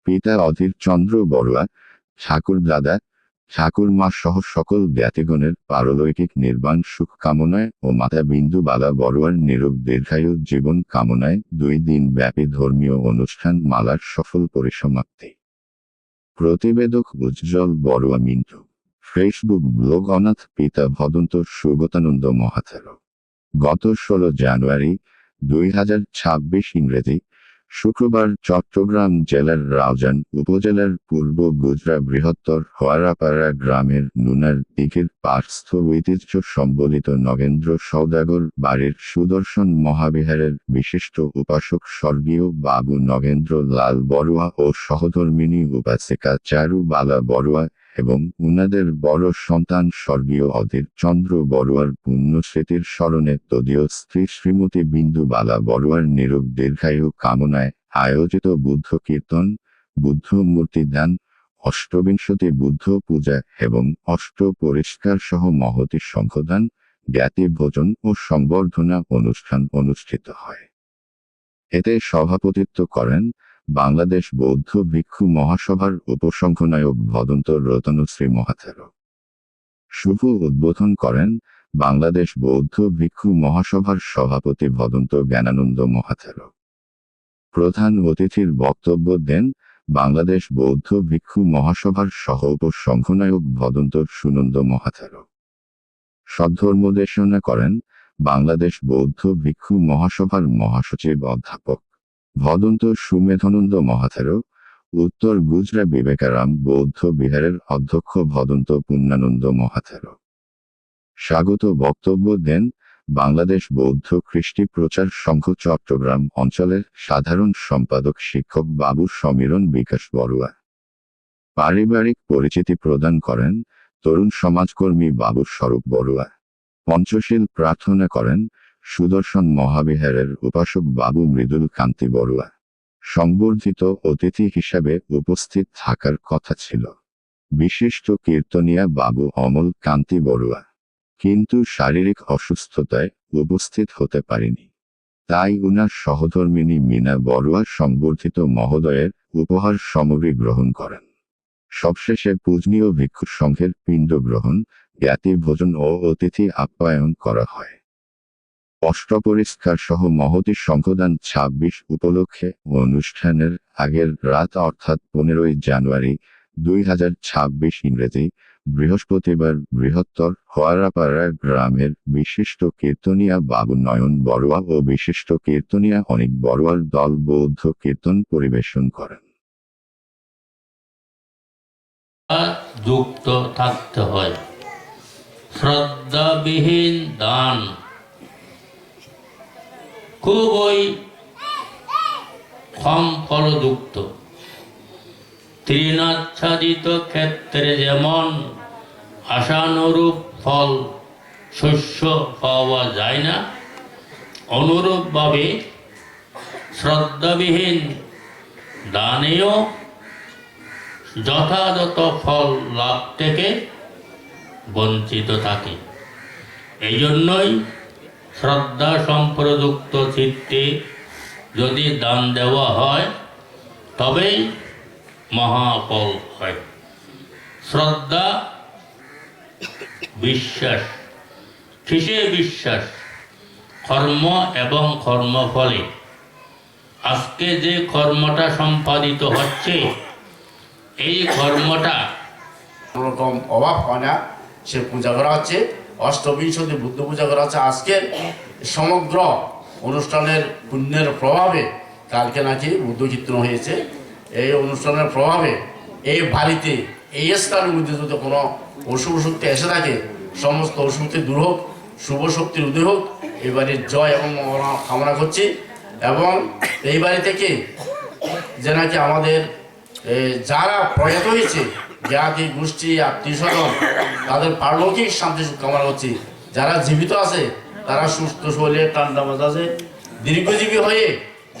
পিতা অধীর চন্দ্র বড়ুয়া, ঠাকুরদাদা, ঠাকুরমা সহ সকল জ্ঞাতিগণের পারলৌকিক নির্বাণ সুখ কামনায় ও মাতা বিন্দুবালা বড়ুয়ার নিরোগ দীর্ঘায়ু জীবন কামনায় 2 দিন ব্যাপী ধর্মীয় অনুষ্ঠান মালার সফল পরিসমাপ্তি। প্রতিবেদক উজ্জ্বল বড়ুয়া মিন্টু। ফেসবুক ব্লগ অনাথ পিতা ভদন্ত সুগতানন্দ মহাথেরো। গত 16 জানুয়ারি 2026 ইংরেজি শুক্রবার চট্টগ্রাম জেলার রাউজান উপজেলার পূর্ব গুজরা বৃহত্তর হোয়ারাপাড়া গ্রামের নুনার দিঘির পার্শ্ব ঐতিহ্য সম্বলিত নগেন্দ্র সওদাগর বাড়ির সুদর্শন মহাবিহারের বিশিষ্ট উপাসক স্বর্গীয় বাবু নগেন্দ্র লাল বড়ুয়া ও সহধর্মিণী উপাসিকা চারু বালা বড়ুয়া এবং উনাদের বড় সন্তান স্বর্গীয় অধীর চন্দ্র বড়ুয়ার পুণ্যস্মৃতির স্মরণে তদীয় স্ত্রী শ্রীমতী বিন্দু বালা বড়ুয়ার নিরোগ দীর্ঘায়ু কামনায় আয়োজিত বুদ্ধ কীর্তন, বুদ্ধ মূর্তি দান, অষ্টবিংশতি বুদ্ধ পূজা এবং অষ্ট পরিষ্কার সহ মহতী সংঘদান, জ্ঞাতি ভোজন ও সংবর্ধনা অনুষ্ঠান অনুষ্ঠিত হয়। এতে সভাপতিত্ব করেন বাংলাদেশ বৌদ্ধ ভিক্ষু মহাসভার উপসংঘনায়ক ভদন্ত রতনশ্রী মহাথেরো। শুভ উদ্বোধন করেন বাংলাদেশ বৌদ্ধ ভিক্ষু মহাসভার সভাপতি ভদন্ত জ্ঞানানন্দ মহাথেরো। প্রধান অতিথির বক্তব্য দেন বাংলাদেশ বৌদ্ধ ভিক্ষু মহাসভার সহ উপসংঘনায়ক ভদন্ত সুনন্দ মহাথেরো। সদ্ধর্মদেশনা করেন বাংলাদেশ বৌদ্ধ ভিক্ষু মহাসভার মহাসচিব অধ্যাপক ভদন্ত সুমেধানন্দ মহাথেরো, উত্তর গুজরা বিবেকারাম বৌদ্ধ বিহারের অধ্যক্ষ ভদন্ত পুণ্যানন্দ মহাথেরো। স্বাগত বক্তব্য দেন বাংলাদেশ বৌদ্ধ কৃষ্টি প্রচার সংঘ চট্টগ্রাম অঞ্চলের সাধারণ সম্পাদক শিক্ষক বাবু সমীরণ বিকাশ বড়ুয়া। পারিবারিক পরিচিতি প্রদান করেন তরুণ সমাজকর্মী বাবু স্বরূপ বড়ুয়া। পঞ্চশীল প্রার্থনা করেন সুদর্শন মহাবিহারের উপাসক বাবু মৃদুল কান্তি বড়ুয়া। সংবর্ধিত অতিথি হিসাবে উপস্থিত থাকার কথা ছিল বিশিষ্ট কীর্তনিয়া বাবু অমল কান্তি বড়ুয়া, কিন্তু শারীরিক অসুস্থতায় উপস্থিত হতে পারেনি। তাই উনার সহধর্মিণী মীনা বড়ুয়া সংবর্ধিত মহোদয়ের উপহার সামগ্রী গ্রহণ করেন। সবশেষে পূজনীয় ভিক্ষু সংঘের পিণ্ড গ্রহণ, জ্ঞাতি ভোজন ও অতিথি আপ্যায়ন করা হয়। অষ্টপরিষ্কার সহ মহতী সংঘদান 26 উপলক্ষে অনুষ্ঠানের আগের রাত অর্থাৎ 15 জানুয়ারি 2026 ইংরেজি বৃহস্পতিবার বৃহত্তর হোয়ারাপাড়া গ্রামের বিশিষ্ট কীর্তনিয়া বাবু নয়ন বড়ুয়া ও বিশিষ্ট কীর্তনিয়া অনিক বড়ুয়ার দল বৌদ্ধ কীর্তন পরিবেশন করেন। যুক্ত থাকতে হয়। শ্রদ্ধাবিহীন দান খুবই কম ফলযুক্ত। তৃণাচ্ছাদিত ক্ষেত্রে যেমন আশানুরূপ ফল শস্য পাওয়া যায় না, অনুরূপভাবে শ্রদ্ধাবিহীন দানেও যথাযথ ফল লাভ থেকে বঞ্চিত থাকে। এই জন্যই শ্রদ্ধা সম্প্রযুক্ত চিত্তে যদি দান দেওয়া হয় তবেই মহাফল হয়। শ্রদ্ধা, বিশ্বাস, কিসে বিশ্বাস? কর্ম এবং কর্মফলে। আজকে যে কর্মটা সম্পাদিত হচ্ছে এই কর্মটা রকম অভাব হয় না, সে পূজা করা হচ্ছে। অষ্টবিংশতি বুদ্ধ পূজা করা হচ্ছে। আজকের সমগ্র অনুষ্ঠানের পুণ্যের প্রভাবে কালকে নাকি বুদ্ধ কীর্তন হয়েছে। এই অনুষ্ঠানের প্রভাবে এই বাড়িতে এই স্থানের মধ্যে যদি কোনো অশুভ শক্তি এসে থাকে, সমস্ত অশুভশক্তি দূর হোক, শুভ শক্তির উদয় হোক, এই বাড়ির জয় এবং কামনা করছি। এবং এই বাড়ি থেকে যে নাকি আমাদের যারা প্রয়াত হয়েছে, জ্ঞাতি গোষ্ঠী আত্মীয় স্বজন, তাদের পারলৌকিক শান্তি কামনা করছি। যারা জীবিত আছে তারা সুস্থ শরীরে ঠান্ডা মেজাজে দীর্ঘজীবী হয়ে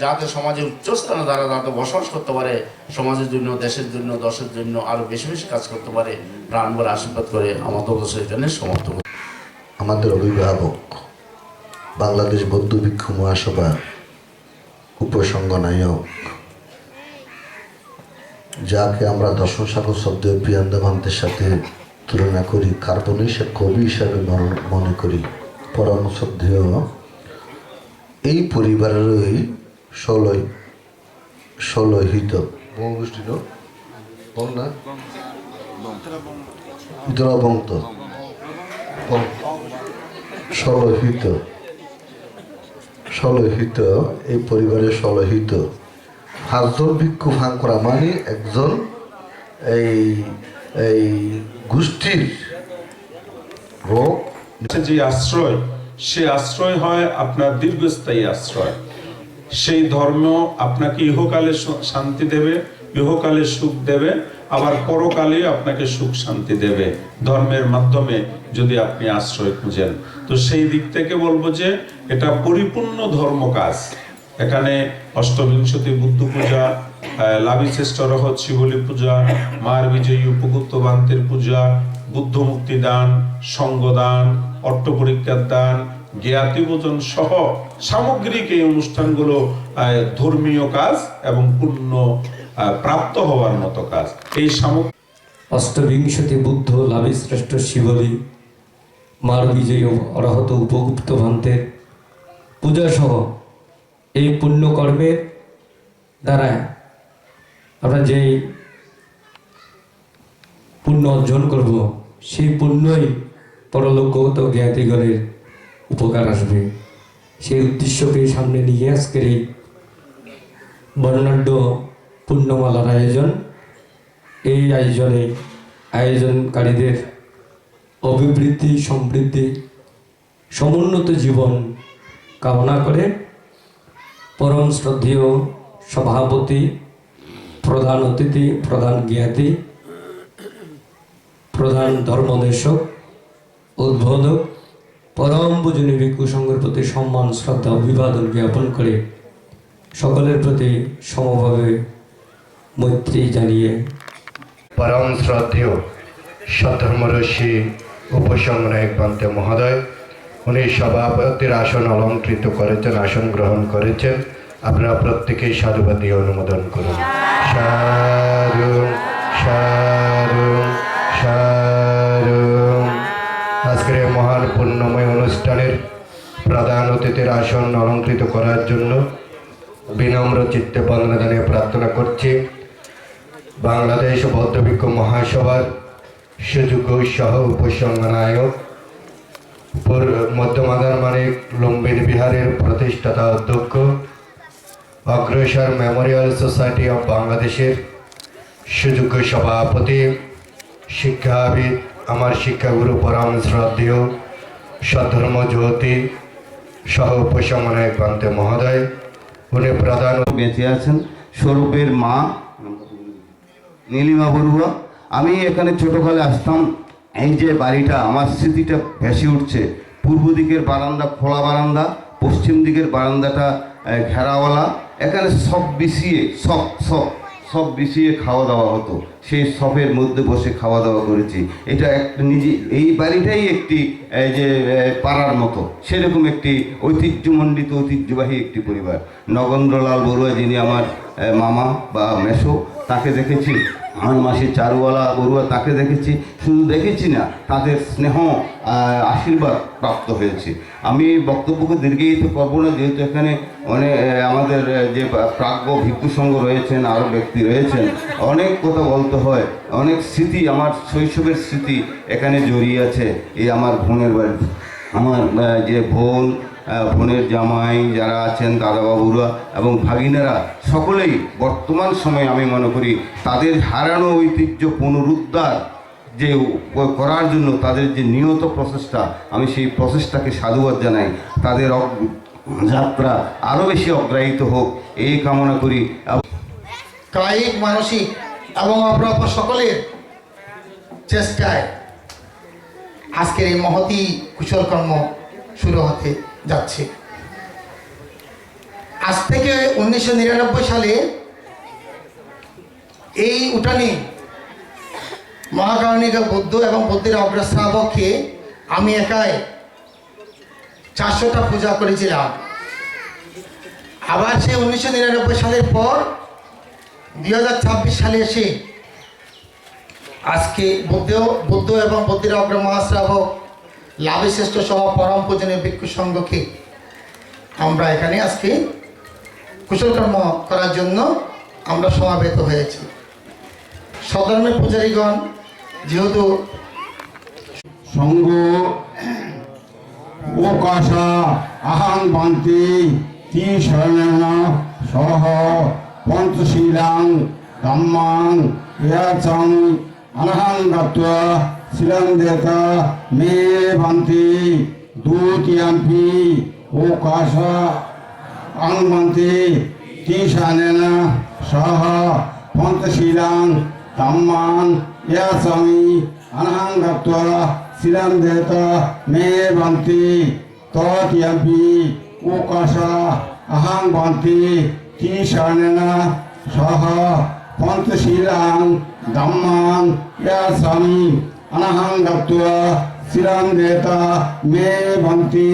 যাতে সমাজে উচ্চস্থানে তারা যাতে বসবাস করতে পারে, সমাজের জন্য, দেশের জন্য, দশের জন্য আরও বেশি বেশি কাজ করতে পারে, প্রাণ ভরে আশীর্বাদ করে আমাদের এখানে সমাপ্ত করি। আমাদের অভিভাবক বাংলাদেশ বৌদ্ধ ভিক্ষু মহাসভা উপসংঘনায়ক যাকে আমরা দর্শন সাগর শব্দ প্রিয়ান্দাভান্তের সাথে তুলনা করি, কার্বনেই সে কবি হিসাবে মনে করি, পরম শ্রদ্ধেয় এই পরিবারেরই ষোলহিত বঙ্গোষ্ঠীর না দ্রবন্ত ষোলহিত এই পরিবারের ষোলহিত 5 জন ভিক্ষু ভাঙ করা মানে একজন এই গোষ্ঠীর রোগ যে আশ্রয়, সে আশ্রয় হয় আপনার দীর্ঘস্থায়ী আশ্রয়। সেই ধর্ম আপনাকে ইহকালে শান্তি দেবে, ইহকালে সুখ দেবে, আবার পরকালে আপনাকে সুখ শান্তি দেবে ধর্মের মাধ্যমে যদি আপনি আশ্রয় খুঁজেন। তো সেই দিক থেকে বলবো যে এটা পরিপূর্ণ ধর্ম কাজ। এখানে অষ্টবিংশতি বুদ্ধ পূজা, লাভিশ্রেষ্ঠ রহত শিবলী পূজা, মায়ের বিজয়ী উপগুপ্তবান্তের পূজা, বুদ্ধ মুক্তি দান, সঙ্গদান, অট্ট পরীক্ষার দান, জ্ঞাতি ভোজন সহ সামগ্রিক এই অনুষ্ঠানগুলো ধর্মীয় কাজ এবং পুণ্য প্রাপ্ত হওয়ার মতো কাজ। এই অষ্টবিংশতি বুদ্ধ লাভিশ্রেষ্ঠ শিবলী, মার বিজয়ী অরহত উপগুপ্ত ভান্তের পূজা সহ এই পুণ্যকর্মের দ্বারা আমরা যেই পুণ্য অর্জন করব, সেই পুণ্যই পরলোকগত জ্ঞাতিগণের উপকার আসবে। সেই উদ্দেশ্যকে সামনে নিয়ে আজকের এই বর্ণাঢ্য পুণ্যমালার আয়োজন। এই আয়োজনকারীদের অভিবৃদ্ধি, সমৃদ্ধি, সমুন্নত জীবন কামনা করে পরম শ্রদ্ধেয় সভাপতি, প্রধান অতিথি, প্রধান জ্ঞাতি, প্রধান ধর্মদেশক, উদ্বোধক, পরম পূজনী ভিক্ষু সংঘের প্রতি সম্মান, শ্রদ্ধা, অভিবাদন জ্ঞাপন করে সকলের প্রতি সমভাবে মৈত্রী জানিয়ে परम श्रद्धेय सद्धर्मऋषि उपसंनायक बान्ते महोदय उनी सभापतिर आसन अलंकृत करेছেন, आसन ग्रहण करेছেন। আপনারা প্রত্যেকেই সাধুবাদ দিয়ে অনুমোদন করুন। সাধু সাধু সাধু। আজকের এই মহান পুণ্যময় অনুষ্ঠানের প্রধান অতিথির আসন অলঙ্কৃত করার জন্য বিনম্র চিত্তে বন্দনা জানিয়ে প্রার্থনা করছি বাংলাদেশ বৌদ্ধ ভিক্ষু মহাসভার সুযোগ্য সহ উপসংনায়ক মধ্যমাদার মানিক লুম্বিনী বিহারের প্রতিষ্ঠাতা অধ্যক্ষ, অগ্রসর মেমোরিয়াল সোসাইটি অফ বাংলাদেশের সুযোগ্য সভাপতি, শিক্ষাবিদ, আমার শিক্ষাগুরু পরম শ্রদ্ধেয় সদ্ধর্ম জ্যোতি সহ উপসংনায়ক বান্তে মহোদয়, উনি প্রধান বেঁচে আছেন স্বরূপের মা নীলিমা বড়ুয়া। আমি এখানে ছোটোকালে আসতাম, এই যে বাড়িটা আমার স্মৃতিটা ভেসে উঠছে। পূর্ব দিকের বারান্দা খোলা বারান্দা, পশ্চিম দিকের বারান্দাটা ঘেরাওয়ালা, এখানে সব বিছিয়ে সব বিছিয়ে খাওয়া দাওয়া হতো। সেই সবের মধ্যে বসে খাওয়া দাওয়া করেছি। এটা একটা নিজে এই বাড়িটাই একটি যে পাড়ার মতো, সেরকম একটি ঐতিহ্যমণ্ডিত ঐতিহ্যবাহী একটি পরিবার। নগেন্দ্রলাল বড়ুয়া যিনি আমার মামা বা মেসো, তাকে দেখেছি। আমার মাসি চারুওয়ালা বড়ুয়া, তাকে দেখেছি। শুধু দেখেছি না, তাদের স্নেহ আশীর্বাদ প্রাপ্ত হয়েছে। আমি বক্তব্যকে দীর্ঘায়িত করবো না, যেহেতু এখানে অনেক আমাদের যে প্রাজ্ঞ ভিক্ষু সংঘ রয়েছেন, আরও ব্যক্তি রয়েছেন, অনেক কথা বলতে হয়। অনেক স্মৃতি, আমার শৈশবের স্মৃতি এখানে জড়িয়ে আছে। এই আমার বোনের বাড়ি, আমার যে বোনের জামাই যারা আছেন, দাদাবাবুরা এবং ভাগিনারা, সকলেই বর্তমান সময়ে আমি মনে করি তাদের হারানো ঐতিহ্য পুনরুদ্ধার যে করার জন্য তাদের যে নিয়ত প্রচেষ্টা, আমি সেই প্রচেষ্টাকে সাধুবাদ জানাই। তাদের যাত্রা আরও বেশি অগ্রাহীত হোক এই কামনা করি। কায়িক, মানসিক এবং অপরাপর সকলের চেষ্টায় আজকের এই মহতী কুশলকর্ম শুরু হতে যাচ্ছে। আজ থেকে 1999 সালে এই উঠানে মহাকারণিকা বৌদ্ধ এবং বৌদ্ধের অগ্রশ্রাবককে আমি একাই 400টা পূজা করেছিলাম। আবার সে 1999 সালের পর 2026 সালে এসে আজকে বুদ্ধ এবং বুদ্ধির অগ্র মহাশ্রাবক লাভী শ্রেষ্ঠ সহ পরম পূজনীয় ভিক্ষু সংঘকে আমরা এখানে আজকে কুশলকর্ম করার জন্য আমরা সমাবেত হয়েছি। সধর্মের পূজারীগণ যেহেতু সঙ্গ ওকাশা আহাং বান্তি তিশরণেন সহ পঞ্চশীলাং ধম্মাং ইয়াচং অনহং গত্বা শিলং দেতা মে বান্তি দ্বিতীয়াম্পি ওকাশা আং বান্তি তিশরণেন সহ পঞ্চশীলাং ধম্মাং ইয়াচং অনহং গত্বা শিলং দেতা মে বান্তি তৃতীয়াম্পি ওকাশা আহাং বান্তি তিশরণেন সহ পঞ্চশীলাং ধম্মাং ইয়াসামি অনহং গত্বা শিলং দেতা মে বান্তি।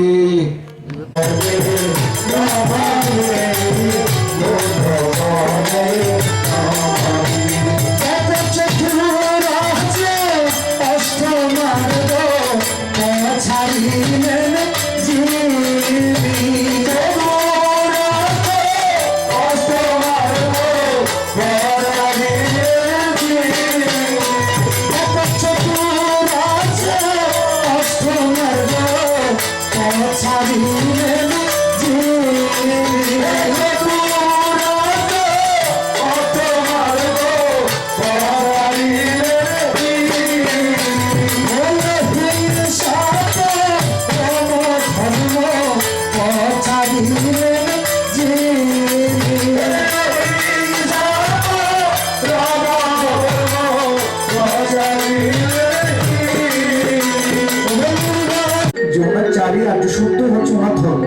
ওনার চারি আর্য সত্য হচ্ছে ওনার ধর্ম,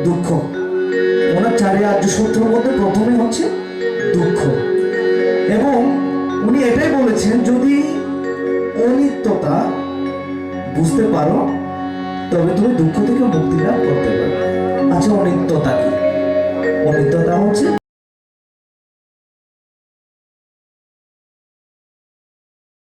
দুঃখ। ওনার চারি আর্য সত্যের মধ্যে প্রথমে হচ্ছে দুঃখ, এবং উনি এটাই বলেছেন যদি অনিত্যতা বুঝতে পারো তবে তুমি দুঃখ থেকে মুক্ত